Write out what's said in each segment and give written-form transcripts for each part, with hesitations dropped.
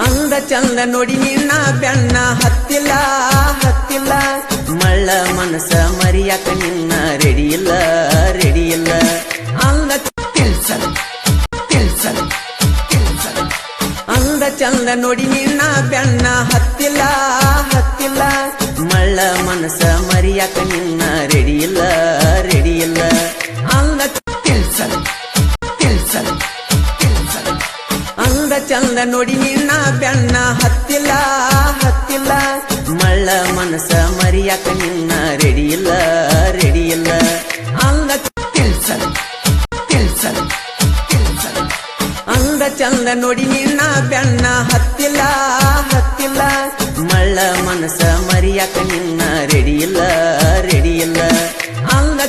ಅಂದ ಚಂದ ನೋಡಿ ನಿನ್ನ ಬೆನ್ನ ಹತ್ತಿಲ್ಲ ಹತ್ತಿಲ್ಲ ಮಳ್ಳ ಮನಸ ಮರಿಯಾಕ ನಿನ್ನ ರೆಡಿ ಇಲ್ಲ ರೆಡಿ ಇಲ್ಲ ಅಂದ ಅಂದ ಚಂದ ನೋಡಿ ನಿನ್ನ ಬೆನ್ನ ಹತ್ತಿಲ್ಲ ಹತ್ತಿಲ್ಲ ಮಳ್ಳ ಮನಸ ಮರಿಯಾಕ ನಿನ್ನ ರೆಡಿ ಇಲ್ಲ ರೆಡಿ ಇಲ್ಲ ಅಂದ ಅಂದ ಚಂದ ನೋಡಿ ನಿನ್ನ ಬೆನ್ನ ಹತ್ತಿಲ್ಲ ಹತ್ತಿಲ್ಲ ಮಳ್ಳ ಮನಸ ಮರಿಯಾಕ ನಿನ್ನ ರೆಡಿ ಇಲ್ಲ ರೆಡಿ ಇಲ್ಲ ಅಂದ ಅಂದ ಚಂದ ನೋಡಿ ನಿನ್ನ ಬೆನ್ನ ಹತ್ತಿಲ್ಲ ಹತ್ತಿಲ್ಲ ಮಳ್ಳ ಮನಸ ಮರಿಯಾಕ ನಿನ್ನ ರೆಡಿ ಇಲ್ಲ ರೆಡಿ ಇಲ್ಲ ಅಂದ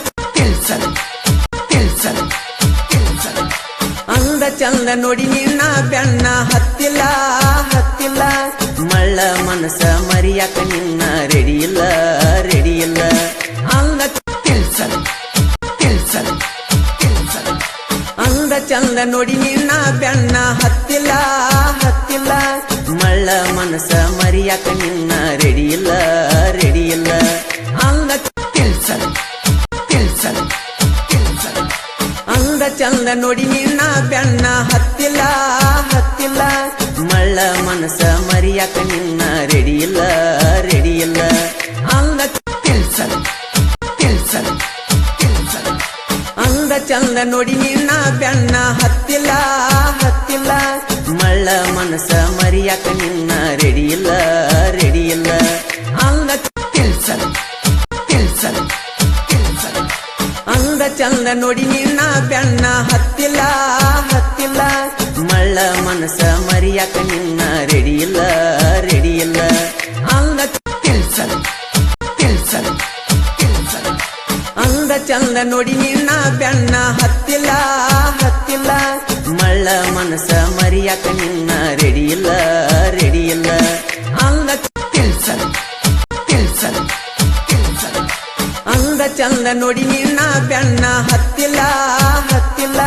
ಅಂದ ಚಂದ ನೋಡಿ ನಿನ್ನ ಬೆನ್ನ ಹತ್ತಿಲ್ಲ ಹತ್ತಿಲ್ಲ ಮಳ್ಳ ಮನಸ ಮರಿಯಾಕ ನಿನ್ನ ರೆಡಿ ಇಲ್ಲ ರೆಡಿ ಇಲ್ಲ ಅಂದ ಅಂದ ಚಂದ ನೋಡಿ ನಿನ್ನ ಬೆನ್ನ ಹತ್ತಿಲ್ಲ ಹತ್ತಿಲ್ಲ ಮಳ್ಳ ಮನಸ ಮರಿಯಾಕ ನಿನ್ನ ರೆಡಿ ಇಲ್ಲ ರೆಡಿ ಇಲ್ಲ ಅಂದ ಅಂದ ಚಂದ ನೋಡಿ ನಿನ್ನ ಬೆನ್ನ ಹತ್ತಿಲ್ಲ ಹತ್ತಿಲ್ಲ ಮಳ್ಳ ಮನಸ ಮರಿಯಾಕ ನಿನ್ನ ರೆಡಿ ಇಲ್ಲ ರೆಡಿ ಇಲ್ಲ ಅಂದ ಅಂದ ಚಂದ ನೋಡಿ ನಿನ್ನ ಬೆನ್ನ ಹತ್ತಿಲ್ಲ ಹತ್ತಿಲ್ಲ ಮಳ್ಳ ಮನಸ ಮರಿಯಾಕ ನಿನ್ನ ರೆಡಿ ಇಲ್ಲ ರೆಡಿ ಇಲ್ಲ ಅಂದ ಅಂದ ಚಂದ ನೋಡಿ ನಿನ್ನ ಬೆನ್ನ ಹತ್ತಿಲ್ಲ ಹತ್ತಿಲ್ಲ ಮಳ್ಳ ಮನಸ ಮರಿಯಾಕ ನಿನ್ನ ರೆಡಿ ಇಲ್ಲ ರೆಡಿ ಇಲ್ಲ ಅಂದ ಅಂದ ಚಂದ ನೋಡಿ ನಿನ್ನ ಬೆನ್ನ ಹತ್ತಿಲ್ಲ ಹತ್ತಿಲ್ಲ ಮಳ್ಳ ಮನಸ ಮರಿಯಾಕ ನಿನ್ನ ರೆಡಿ ಇಲ್ಲ ರೆಡಿ ಇಲ್ಲ ಅಂದ ಅಂದ ಚಂದ ನೋಡಿ ನಿನ್ನ ಬೆನ್ನ ಹತ್ತಿಲ್ಲ ಹತ್ತಿಲ್ಲ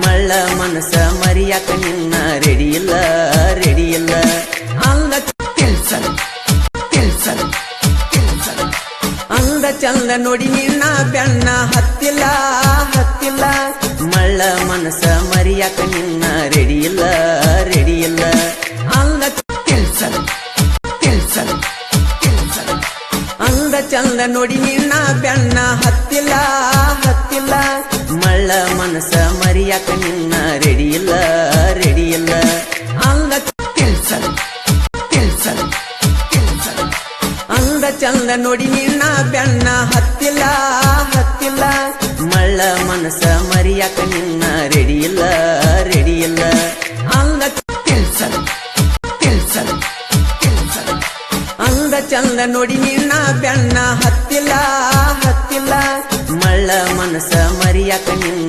ಮಳ್ಳ ಮನಸ ಮರಿಯಾಕ ನಿನ್ನ ರೆಡಿ ಇಲ್ಲ ರೆಡಿ ಇಲ್ಲ ಅಂದ ಅಂದ ಚಂದ ನೋಡಿ ನಿನ್ನ ಬೆನ್ನ ಹತ್ತಿಲ್ಲ ಹತ್ತಿಲ್ಲ ಮಳ್ಳ ಮನಸ ಮರಿಯಾಕ ನಿನ್ನ ರೆಡಿ ಇಲ್ಲ ರೆಡಿ ಇಲ್ಲ ಅಂದ ಅಂದ ಚಂದ ನೋಡಿ ನಿನ್ನ ಬೆನ್ನ ಹತ್ತಿಲ್ಲ ಹತ್ತಿಲ್ಲ ಮಳ್ಳ ಮನಸ ಮರಿಯಾಕ ನಿನ್ನ ರೆಡಿ ಇಲ್ಲ ರೆಡಿ ಇಲ್ಲ ಅಂದ ಅಂದ ಚಂದ ನೋಡಿ ನಿನ್ನ ಬೆನ್ನ ಹತ್ತಿಲ್ಲ ಹತ್ತಿಲ್ಲ ಮಳ್ಳ ಮನಸ ಮರಿಯಾಕ ನಿನ್ನ ರೆಡಿ ಇಲ್ಲ ರೆಡಿ ಇಲ್ಲ ಅಂದ ಅಂದ ಚಂದ ನೋಡಿ ನಿನ್ನ ಬೆನ್ನ ಹತ್ತಿಲ್ಲ ಹತ್ತಿಲ್ಲ ಮಳ್ಳ ಮನಸ ಮರಿಯಾಕ ನಿನ್ನ